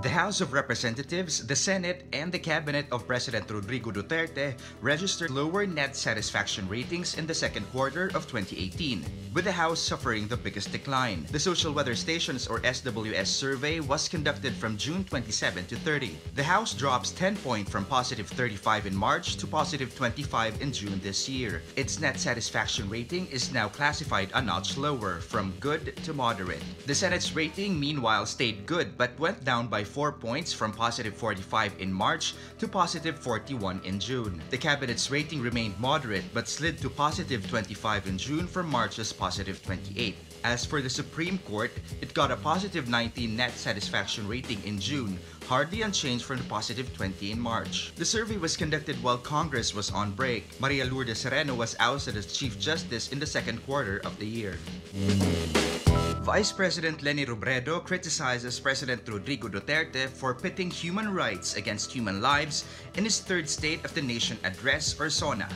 The House of Representatives, the Senate, and the Cabinet of President Rodrigo Duterte registered lower net satisfaction ratings in the second quarter of 2018, with the House suffering the biggest decline. The Social Weather Stations or SWS survey was conducted from June 27 to 30. The House drops 10 points from positive 35 in March to positive 25 in June this year. Its net satisfaction rating is now classified a notch lower, from good to moderate. The Senate's rating, meanwhile, stayed good but went down by 4 points from positive 45 in March to positive 41 in June. The Cabinet's rating remained moderate but slid to positive 25 in June from March's positive 28. As for the Supreme Court, it got a positive 19 net satisfaction rating in June, hardly unchanged from the positive 20 in March. The survey was conducted while Congress was on break. Maria Lourdes Sereno was ousted as Chief Justice in the second quarter of the year. Vice President Leni Robredo criticizes President Rodrigo Duterte for pitting human rights against human lives in his Third State of the Nation Address or SONA.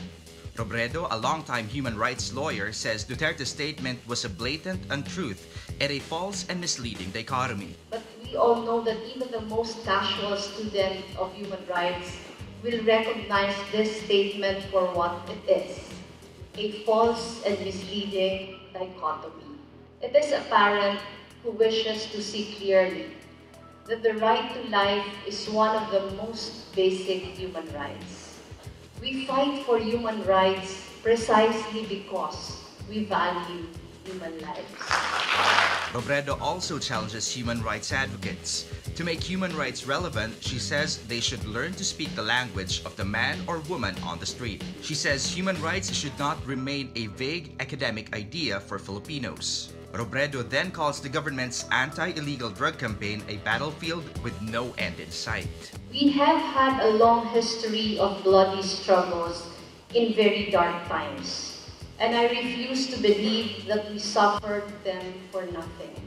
Robredo, a longtime human rights lawyer, says Duterte's statement was a blatant untruth and a false and misleading dichotomy. But we all know that even the most casual student of human rights will recognize this statement for what it is, a false and misleading dichotomy. It is a parent who wishes to see clearly that the right to life is one of the most basic human rights. We fight for human rights precisely because we value human lives. Robredo also challenges human rights advocates. To make human rights relevant, she says they should learn to speak the language of the man or woman on the street. She says human rights should not remain a vague academic idea for Filipinos. Robredo then calls the government's anti-illegal drug campaign a battlefield with no end in sight. We have had a long history of bloody struggles in very dark times, and I refuse to believe that we suffered them for nothing.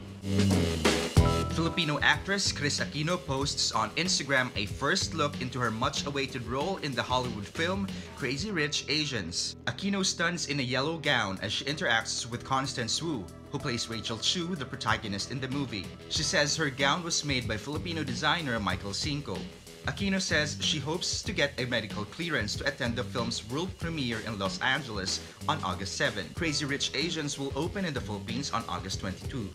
Filipino actress Kris Aquino posts on Instagram a first look into her much-awaited role in the Hollywood film Crazy Rich Asians. Aquino stuns in a yellow gown as she interacts with Constance Wu, who plays Rachel Chu, the protagonist in the movie. She says her gown was made by Filipino designer Michael Cinco. Aquino says she hopes to get a medical clearance to attend the film's world premiere in Los Angeles on August 7. Crazy Rich Asians will open in the Philippines on August 22.